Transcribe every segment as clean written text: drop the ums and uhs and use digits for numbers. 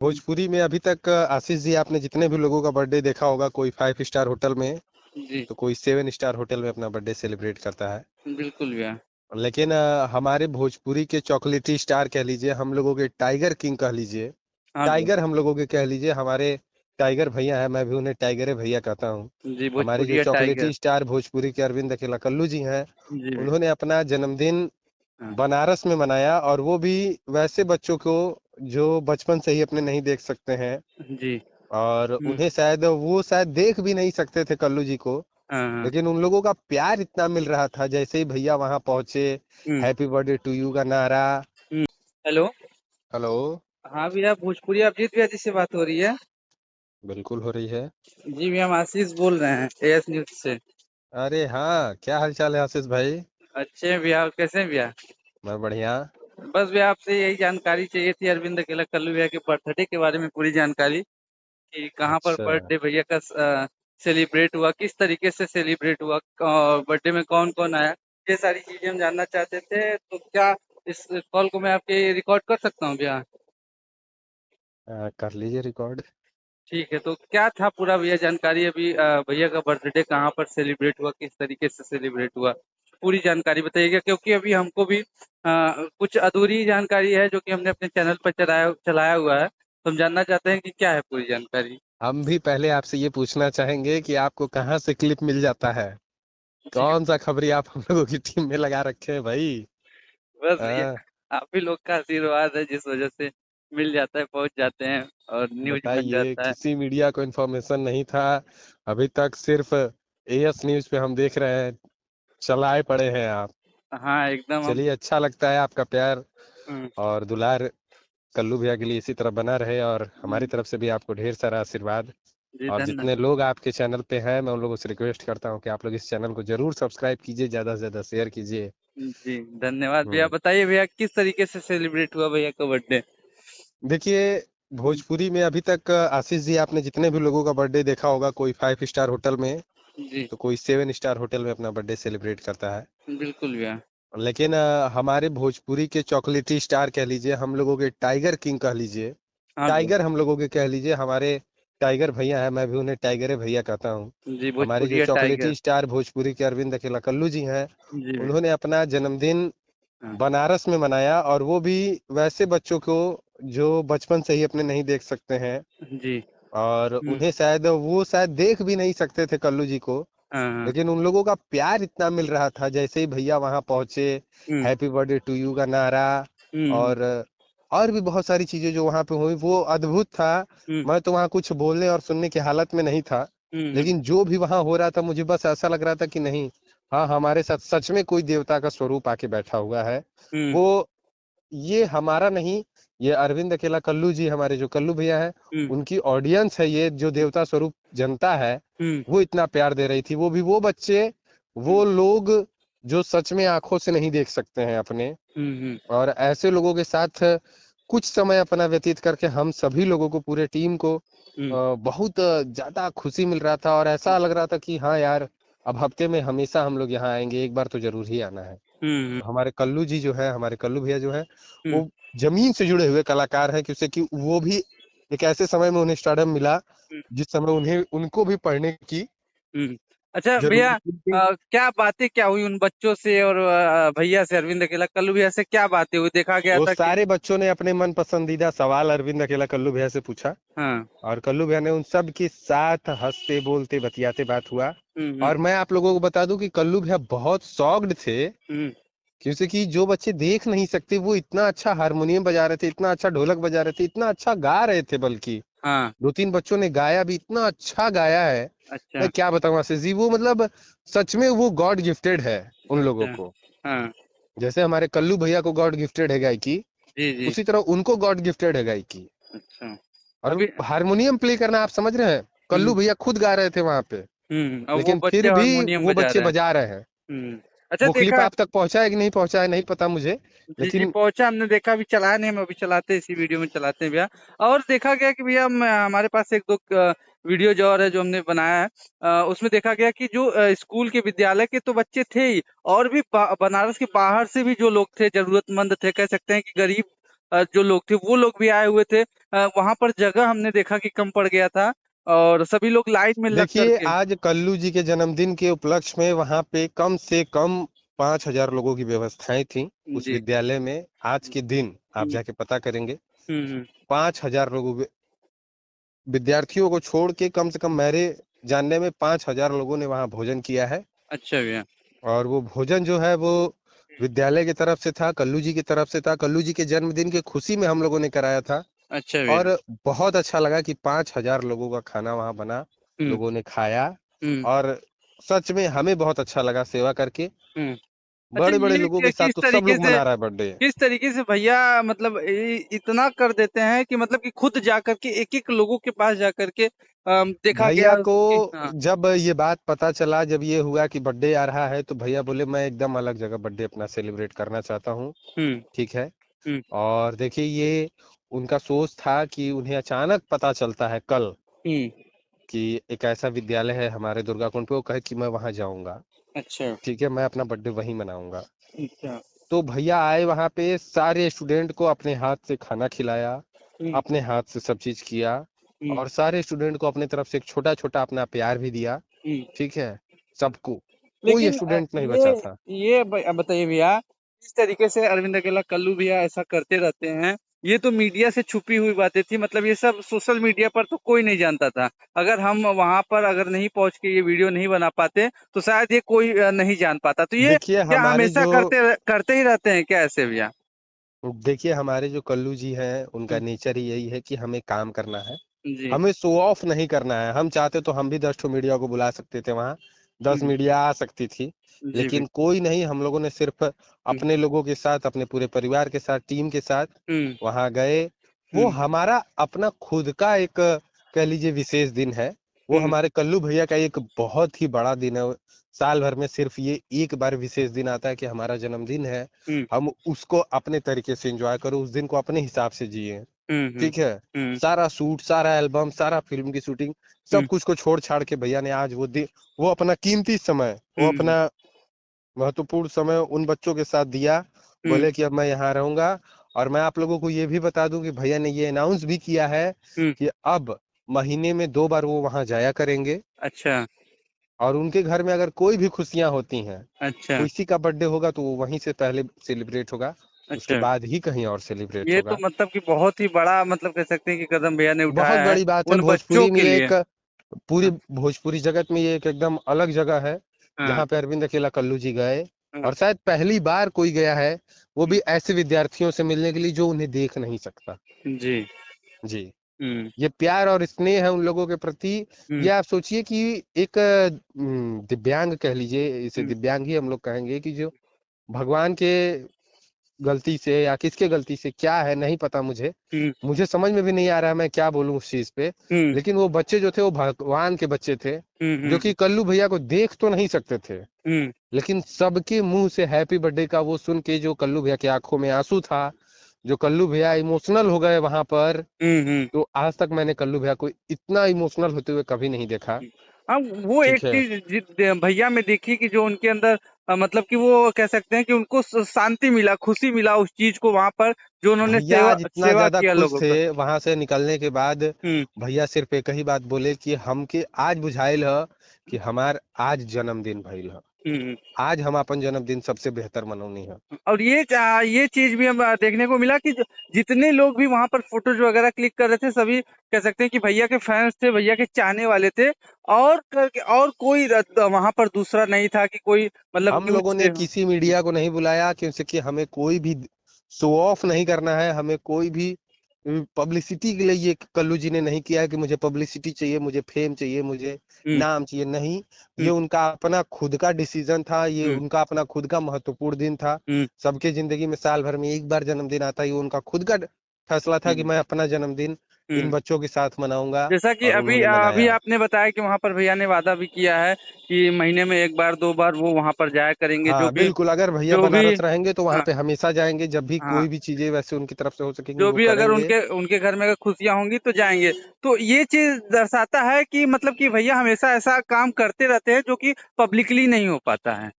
भोजपुरी में अभी तक आशीष जी आपने जितने भी लोगों का बर्थडे देखा होगा, कोई 5 स्टार होटल में जी, तो कोई 7 स्टार होटल में अपना बर्थडे सेलिब्रेट करता है। बिल्कुल भैया। लेकिन हमारे भोजपुरी के चॉकलेटी स्टार कह लीजिए, हम लोगों के टाइगर किंग कह लीजिए, हाँ भैया। टाइगर हम लोगों के कह लीजिए, हमारे टाइगर भैया है, मैं भी उन्हें टाइगर भैया कहता हूँ। जी, हमारे जो भोजपुरिया टाइगर। चॉकलेटी स्टार भोजपुरी के अरविंद अकेला कल्लू जी हैं, जी भैया। उन्होंने अपना जन्मदिन हाँ, बनारस में मनाया, और वो भी वैसे बच्चों को जो बचपन से ही अपने नहीं देख सकते हैं, जी। और हुँ, उन्हें शायद वो शायद देख भी नहीं सकते थे कल्लू जी को। हाँ, हाँ। लेकिन उन लोगों का प्यार इतना मिल रहा था, जैसे ही भैया वहां पहुंचे, हुँ, हैप्पी बर्थडे टू यू का नारा। हुँ। हेलो? हेलो। हाँ भैया, भोजपुरिया अभिजीत भैया जी से बात हो रही है? बिल्कुल हो रही है। जी भैया, हम आशीष बोल रहे हैं एएस न्यूज़ से। अरे हाँ, क्या हाल चाल है आशीष भाई? अच्छे हैं भैया, कैसे हैं भैया? मैं बढ़िया। बस भैया आपसे यही जानकारी चाहिए थी अरविंद अकेला कल्लू भैया के बर्थडे के बारे में पूरी जानकारी कि कहाँ पर अच्छा। बर्थडे भैया का सेलिब्रेट हुआ, किस तरीके से सेलिब्रेट हुआ और बर्थडे में कौन-कौन आया? ये सारी चीज़ें हम जानना चाहते थे, तो क्या इस कॉल को मैं आपके रिकॉर्ड कर सकता हूँ भैया? कर लीजिए रिकॉर्ड। ठीक है, तो क्या था पूरा भैया जानकारी अभी भैया का बर्थडे कहाँ पर सेलिब्रेट हुआ, किस तरीके से सेलिब्रेट हुआ? पूरी जानकारी बताइएगा क्योंकि अभी हमको भी कुछ अधूरी जानकारी है जो कि हमने अपने चैनल पर चलाया चलाया हुआ है, तो हम जानना चाहते हैं कि क्या है पूरी जानकारी? हम भी पहले आपसे ये पूछना चाहेंगे कि आपको कहाँ से क्लिप मिल जाता है? जी, कौन सा खबरी आप हम लोगों की टीम में लगा रखे हैं भाई? बस भैया हाँ। आप ही लोग का आशीर्वाद है जिस वजह से मिल जाता है, पहुँच जाते हैं और न्यूज़ बन बताइए, जाता है। किसी मीडिया को इन्फॉर्मेशन नहीं था अभी तक, सिर्फ एएस न्यूज पे हम देख रहे हैं, चलाए पड़े हैं आप। हाँ, एकदम हम चलिए, अच्छा लगता है आपका प्यार हुँ, और दुलार कल्लू भैया के लिए इसी तरह बना रहे, और हमारी हुँ, तरफ से भी आपको ढेर सारा आशीर्वाद। जी और जितने लोग आपके चैनल पे हैं, मैं उन लोगों से रिक्वेस्ट करता हूँ कि आप लोग इस चैनल को जरूर सब्सक्राइब कीजिए, ज्यादा से ज्यादा शेयर कीजिए। जी, धन्यवाद भैया। हम्म। बताइए भैया किस तरीके से सेलिब्रेट हुआ भैया का बर्थडे? देखिए, भोजपुरी में अभी तक आशीष जी आपने जितने भी लोगों का बर्थडे देखा होगा, कोई 5 स्टार होटल में जी, तो कोई 7 स्टार होटल में अपना बर्थडे सेलिब्रेट करता है। बिल्कुल भैया। लेकिन हमारे भोजपुरी के चॉकलेटी स्टार कह लीजिए, हम लोगों के टाइगर किंग कह लीजिए, हाँ भैया। टाइगर हम लोगों के कह लीजिए, हमारे टाइगर भैया है, मैं भी उन्हें टाइगर भैया कहता हूँ। जी, हमारे जो भोजपुरिया टाइगर। चॉकलेटी स्टार भोजपुरी के अरविंद अकेला कल्लू जी हैं, जी भैया। उन्होंने अपना जन्मदिन हाँ, बनारस में मनाया, और वो भी वैसे बच्चों को जो बचपन से ही अपने नहीं देख सकते हैं, जी। और हुँ, उन्हें शायद वो शायद देख भी नहीं सकते थे कल्लू जी को। हाँ, हाँ। लेकिन उन लोगों का प्यार इतना मिल रहा था, जैसे ही भैया वहां पहुंचे, हुँ, हैप्पी बर्थडे टू यू का नारा, हुँ, हुँ, और और भी बहुत सारी चीजें जो वहां पे हुई, वो अद्भुत था। हुँ, मैं तो वहां कुछ बोलने और सुनने की हालत में नहीं था। हुँ, हुँ, लेकिन जो भी वहां हो रहा था, मुझे बस ऐसा लग रहा था कि नहीं, हाँ, हमारे साथ सच में कोई देवता का स्वरूप आके बैठा हुआ है। हुँ, वो, ये हमारा नहीं, ये अरविंद अकेला कल्लू जी, हमारे जो कल्लू भैया हैं, हुँ, उनकी ऑडियंस है, ये जो देवता स्वरूप जनता है, हुँ, वो इतना प्यार दे रही थी। वो भी वो बच्चे, हुँ, वो लोग जो सच में आंखों से नहीं देख सकते हैं अपने, हुँ, हुँ, और ऐसे लोगों के साथ कुछ समय अपना व्यतीत करके हम सभी लोगों को, पूरे टीम को हुँ, बहुत ज्यादा खुशी मिल रहा था, और ऐसा लग रहा था कि हाँ यार, अब हफ्ते में हमेशा हम लोग यहाँ आएंगे, एक बार तो जरूर ही आना है। हुँ, हमारे कल्लू जी जो है, हमारे कल्लू भैया जो है, हुँ, वो जमीन से जुड़े हुए कलाकार हैं, क्योंकि कि वो भी एक ऐसे समय में उन्हें स्टारडम मिला, हुँ, जिस समय उन्हें उनको भी पढ़ने की हुँ। अच्छा भैया जरूरत थी। क्या बातें क्या हुई उन बच्चों से और भैया से अरविंद अकेला कल्लू भैया से क्या बातें हुई? देखा गया वो था कि सारे बच्चों ने अपने मन पसंदीदा सवाल अरविंद अकेला कल्लू भैया से पूछा, हाँ। और कल्लू भैया ने उन सब के साथ हंसते बोलते बतियाते बात हुआ। हुँ, हुँ, और मैं आप लोगों को बता दूं कि कल्लू भैया बहुत शॉक्ड थे, हुँ, क्योंकि कि जो बच्चे देख नहीं सकते, वो इतना अच्छा हारमोनियम बजा रहे थे, इतना अच्छा ढोलक बजा रहे थे, इतना अच्छा गा रहे थे, बल्कि हाँ, दो तीन बच्चों ने गाया भी, इतना अच्छा गाया है। अच्छा, मैं क्या बताऊं आशीष जी, वो मतलब सच में वो गॉड गिफ्टेड है उन लोगों अच्छा, को। हाँ, जैसे हमारे कल्लू भैया को गॉड गिफ्टेड है गायकी, जी, जी, उसी तरह उनको गॉड गिफ्टेड है गायकी। अच्छा। और अभी हारमोनियम प्ले करना, आप समझ रहे हैं, कल्लू हुँ, भैया खुद गा रहे थे वहां पे, और वो लेकिन बच्चे फिर भी हारमोनियम वो बजा बच्चे रहे हैं। बजा रहे हैं। हुँ, अच्छा वो क्लिप देखा आप तक पहुंचा है कि नहीं पहुंचा है, नहीं पता मुझे, जी, जी, लेकिन पहुँचा हमने देखा अभी चलाया नहीं, हम अभी चलाते हैं इसी वीडियो में चलाते हैं भैया। और देखा गया कि भैया हमारे पास 1-2 वीडियो जो और है जो हमने बनाया है उसमें देखा गया कि जो स्कूल के विद्यालय के तो बच्चे थे ही और भी बनारस के बाहर से भी जो लोग थे ज़रूरतमंद थे, कह सकते हैं कि गरीब जो लोग थे वो लोग भी आए हुए थे। वहां पर जगह हमने देखा कि कम पड़ गया था और सभी लोग लाइन में लग देखिए करके। आज कल्लू जी के जन्मदिन के उपलक्ष्य में वहां पे कम से कम 5,000 लोगों की व्यवस्थाएं थी उस जी। विद्यालय में। आज के दिन आप हम्म जाके पता करेंगे, हम्म। 5,000 लोगों विद्यार्थियों को छोड़ के कम से कम मेरे जानने में 5,000 लोगों ने वहां भोजन किया है। अच्छा भैया। और वो भोजन जो है वो विद्यालय की तरफ से था, कल्लू जी की तरफ से था, कल्लू जी के जन्मदिन की खुशी में हम लोगों ने कराया था। अच्छा भैया। और बहुत अच्छा लगा कि 5,000 लोगों का खाना वहां बना, हम्म लोगों ने खाया। हम्म और सच में हमें बहुत अच्छा लगा सेवा करके। हम्म। अच्छा बड़े बड़े ये लोगों के साथ किस तो सब तरीके लोग से, मना रहा है बर्थडे। भैया मतलब इतना कर देते हैं कि मतलब कि खुद जा करके एक एक लोगों के पास जा करके देखा भैया गया को कि हाँ। जब ये बात पता चला, जब ये हुआ कि बर्थडे आ रहा है, तो भैया बोले मैं एकदम अलग जगह बर्थडे अपना सेलिब्रेट करना चाहता हूँ। हम्म ठीक है। हम्म और देखिए ये उनका सोच था कि उन्हें अचानक पता चलता है कल हम्म। कि एक ऐसा विद्यालय है हमारे दुर्गाकुंड पे, वो कहे कि मैं वहां जाऊंगा। अच्छा ठीक है, मैं अपना बर्थडे वहीं मनाऊंगा। अच्छा। तो भैया आए वहां पे, सारे स्टूडेंट को अपने हाथ से खाना खिलाया, हम्म अपने हाथ से सब चीज किया। हम्म और सारे स्टूडेंट को अपने तरफ से एक छोटा छोटा अपना प्यार भी दिया। हम्म। ठीक है। सबको, कोई लेकिन स्टूडेंट नहीं बचा ये था। बताइए भैया, इस तरीके से अरविंद अकेला कल्लू भैया ऐसा करते रहते हैं। ये तो मीडिया से छुपी हुई बातें थी, मतलब ये सब सोशल मीडिया पर तो कोई नहीं जानता था। अगर हम वहां पर अगर नहीं पहुंच के ये वीडियो नहीं बना पाते तो शायद ये कोई नहीं जान पाता। तो ये देखिए क्या हमारे हमेशा जो करते करते ही रहते हैं क्या ऐसे भैया? देखिए हमारे जो कल्लू जी हैं, उनका हम्म, नेचर ही यही है कि हमें काम करना है। जी हमें शो ऑफ नहीं करना है। हम चाहते तो हम भी 10 ठो मीडिया को बुला सकते थे वहां, 10 हम्म, मीडिया आ सकती थी। जी भैया। लेकिन कोई नहीं, हम लोगों ने सिर्फ हम्म अपने लोगों के साथ, अपने पूरे परिवार के साथ, टीम के साथ हम्म वहां गए। वो हम्म हमारा अपना खुद का एक कह लीजिए विशेष दिन है। वो हम्म हमारे कल्लू भैया का एक बहुत ही बड़ा दिन है। साल भर में सिर्फ ये एक बार विशेष दिन आता है कि हमारा जन्मदिन है। हम्म हम उसको अपने तरीके से एंजॉय करो, उस दिन को अपने हिसाब से जिए। हम्म हम्म ठीक है। हम्म सारा शूट, सारा एल्बम, सारा फिल्म की शूटिंग, सब हम्म कुछ को छोड़ छाड़ के भैया ने आज वो दिन, वो अपना कीमती समय, वो हम्म अपना महत्वपूर्ण समय उन बच्चों के साथ दिया। हम्म बोले कि अब मैं यहाँ रहूंगा। और मैं आप लोगों को ये भी बता दूं कि भैया ने ये अनाउंस भी किया है हम्म। कि अब महीने में 2 बार वो वहां जाया करेंगे। अच्छा और उनके घर में अगर कोई भी खुशियां होती हैं, अच्छा किसी का बर्थडे होगा, तो वो वहीं से पहले सेलिब्रेट होगा, उसके अच्छा। बाद ही कहीं और सेलिब्रेट ये तो होगा। मतलब कि बहुत ही बड़ा मतलब कह सकते हैं कि कदम भैया ने बहुत उठाया है बड़ी बात है उन बच्चों भोजपुरी में, के ये लिए। एक पूरी हाँ भोजपुरी जगत में ये एक एकदम अलग जगह है, हाँ जहाँ पे अरविंद अकेला कल्लू जी गए। हाँ। और शायद पहली बार कोई गया है, वो हम्म, भी ऐसे विद्यार्थियों से मिलने के लिए जो उन्हें देख नहीं सकता। जी। जी। हम्म ये प्यार और स्नेह है उन लोगों के प्रति। ये हम्म आप सोचिए कि एक दिव्यांग कह लीजिए, इसे हम्म दिव्यांग ही हम लोग कहेंगे, कि जो भगवान के गलती से या किसके गलती से क्या है नहीं पता मुझे, हम्म मुझे समझ में भी नहीं आ रहा है मैं क्या बोलूं उस चीज पे। हम्म लेकिन वो बच्चे जो थे वो भगवान के बच्चे थे, जो हम्म कि कल्लू भैया को देख तो नहीं सकते थे। हम्म लेकिन सबके मुंह से हैप्पी बर्थडे का वो सुन के जो कल्लू भैया की आंखों में आंसू था, जो कल्लू भैया इमोशनल हो गए वहां पर, हम्म। तो आज तक मैंने कल्लू भैया को इतना इमोशनल होते हुए कभी नहीं देखा। हाँ वो एक ठीक है। चीज भैया में देखी कि जो उनके अंदर मतलब कि वो कह सकते हैं कि उनको शांति मिला, खुशी मिला उस चीज को वहां पर जो उन्होंने भैया सेवा आज इतना सेवा ज्यादा किया खुश लोगों थे का। वहां से निकलने के बाद। हम्म भैया सिर्फ एक ही बात बोले कि हमके आज बुझाइल ह कि हमार आज जन्मदिन भइल ह। हम्म। आज हम अपन जन्मदिन सबसे बेहतर मनौनी है। और ये चीज भी हम देखने को मिला कि जितने लोग भी वहां पर फोटोज वगैरह क्लिक कर रहे थे सभी कह सकते हैं कि भैया के फैंस थे, भैया के चाहने वाले थे। और कोई वहां पर दूसरा नहीं था कि कोई मतलब हम न्यूज लोगों ने से। किसी मीडिया को नहीं बुलाया, क्योंकि हमें कोई भी शो ऑफ नहीं करना है। हमें कोई भी पब्लिसिटी के लिए ये कल्लू जी ने नहीं किया है कि मुझे पब्लिसिटी चाहिए, मुझे फेम चाहिए, मुझे हम्म नाम चाहिए। नहीं, ये हम्म उनका अपना खुद का डिसीजन था, ये हम्म उनका अपना खुद का महत्वपूर्ण दिन था। हम्म सबके जिंदगी में साल भर में एक बार जन्मदिन आता है, ये उनका खुद का फैसला था कि हम्म मैं अपना जन्मदिन इन हम्म। बच्चों के साथ मनाऊंगा। जैसा कि और अभी उन्होंने अभी मनाया। आपने बताया कि वहां पर भैया ने वादा भी किया है कि महीने में एक बार दो बार वो वहां पर जाया करेंगे हाँ बिल्कुल, अगर भैया जो भी बनारस रहेंगे तो वहां हाँ पे हमेशा जाएंगे। जब भी हाँ कोई भी चीजें वैसे उनकी तरफ से हो सकेंगी जो वो भी अगर करेंगे। उनके उनके घर में अगर खुशियां होंगी तो जाएंगे। तो ये चीज दर्शाता है कि मतलब कि भैया हमेशा ऐसा काम करते रहते हैं जो कि पब्लिकली नहीं हो पाता है।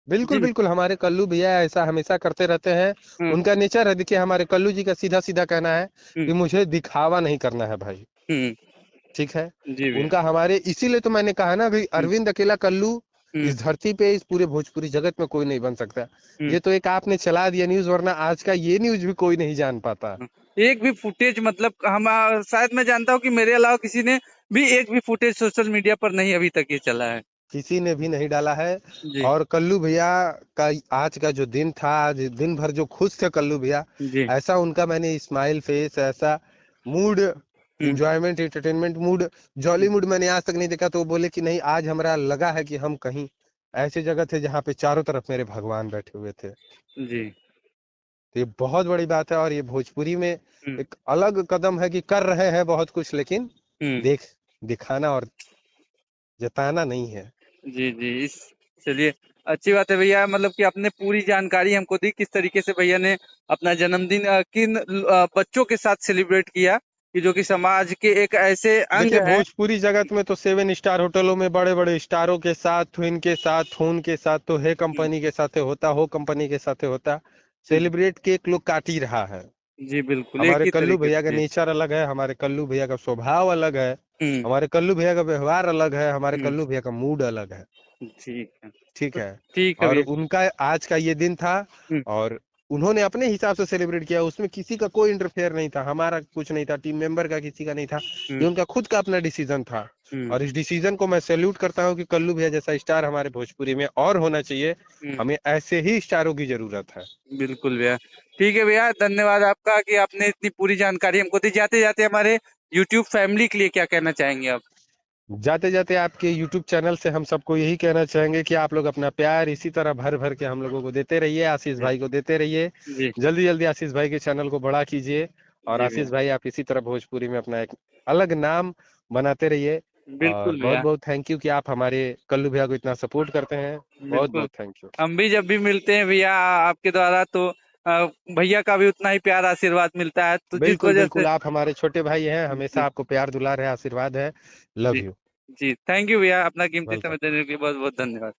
बिल्कुल जी। बिल्कुल, हमारे कल्लू भैया ऐसा हमेशा करते रहते हैं। हुँ, उनका नेचर है, देखिए हमारे कल्लू जी का सीधा सीधा कहना है हुँ, कि मुझे दिखावा नहीं करना है भाई। हुँ। ठीक है। जी भैया। उनका हमारे इसीलिए तो मैंने कहा ना भाई, हुँ, अरविंद अकेला कल्लू हुँ, इस धरती पे इस पूरे भोजपुरी जगत में कोई नहीं बन सकता। हुँ, ये तो एक आपने चला दिया न्यूज, वरना आज का ये न्यूज भी कोई नहीं जान पाता। हाँ। एक भी फुटेज मतलब हम शायद मैं जानता हूँ कि मेरे अलावा किसी ने भी एक भी फुटेज सोशल मीडिया पर नहीं अभी तक ये चला है। किसी ने भी नहीं डाला है। जी, और कल्लू भैया का आज का जो दिन था, आज दिन भर जो खुश थे कल्लू भैया, जी। ऐसा उनका मैंने स्माइल फेस, ऐसा मूड, हुँ, इंजॉयमेंट एंटरटेनमेंट मूड, हुँ, जॉली मूड मैंने आज तक नहीं देखा। तो वो बोले कि नहीं, आज हमारा लगा है कि हम कहीं ऐसी जगह थे जहाँ पे चारों तरफ मेरे भगवान बैठे हुए थे। जी। तो ये बहुत बड़ी बात है, और ये भोजपुरी में हुँ, एक अलग कदम है कि कर रहे हैं बहुत कुछ, लेकिन हुँ। देख दिखाना और जताना नहीं है। जी, जी। इस चलिए अच्छी बात है भैया मतलब कि आपने पूरी जानकारी हमको दी किस तरीके से भैया ने अपना जन्मदिन बच्चों के साथ सेलिब्रेट किया कि जो कि समाज के एक ऐसे अंग देखिए हैं। भोजपुरी जगत में तो 7 स्टार होटलों में बड़े बड़े स्टारों के साथ, ट्विन के साथ, खून के साथ, तो है हुँ, कंपनी के साथ होता, हो कंपनी के साथ होता, जी, सेलिब्रेट केक लोग काट ही रहा है। जी बिल्कुल, एक हमारे ही कल्लू तरीके भैया का से। जी। नेचर अलग है, हमारे कल्लू भैया का स्वभाव अलग है, हुँ, हमारे कल्लू भैया का व्यवहार अलग है, हमारे हुँ, कल्लू भैया का मूड अलग है। ठीक है। ठीक तो है। ठीक है और भैया। उनका आज का ये दिन था, हुँ, और उन्होंने अपने हिसाब से सेलिब्रेट किया, उसमें किसी का कोई इंटरफेयर नहीं था, हमारा कुछ नहीं था, टीम मेंबर का किसी का नहीं था। हुँ, ये उनका खुद का अपना डिसीजन था। हुँ, और इस डिसीजन को मैं सैल्यूट करता हूँ कि कल्लू भैया जैसा स्टार हमारे भोजपुरी में और होना चाहिए। हुँ। हमें ऐसे ही स्टारों की जरूरत है। बिल्कुल भैया। ठीक है भैया, धन्यवाद आपका कि आपने इतनी पूरी जानकारी हमको दी। जाते-जाते हमारे यूट्यूब फैमिली के लिए क्या कहना चाहेंगे आप? जाते जाते आपके यूट्यूब चैनल से हम सबको यही कहना चाहेंगे कि आप लोग अपना प्यार इसी तरह भर भर के हम लोगों को देते रहिए, आशीष जी, भाई को देते रहिए। जी, जल्दी जल्दी आशीष भाई के चैनल को बड़ा कीजिए, और जी आशीष भैया। भाई आप इसी तरह भोजपुरी में अपना एक अलग नाम बनाते रहिए। और बिल्कुल बहुत भैया, बहुत थैंक यू कि आप हमारे कल्लू भैया को इतना सपोर्ट करते हैं। बहुत बिल्कुल। बहुत थैंक यू। हम भी जब भी मिलते हैं भैया आपके द्वारा तो भैया का भी उतना ही प्यार आशीर्वाद मिलता है। तो जिस बिल्कुल वजह से बिल्कुल, आप हमारे छोटे भाई हैं, हमेशा जी, आपको प्यार दुलार है, आशीर्वाद है। जी, लव यू। जी। थैंक यू भैया, अपना कीमती समय वेलकम। देने के लिए बहुत-बहुत धन्यवाद।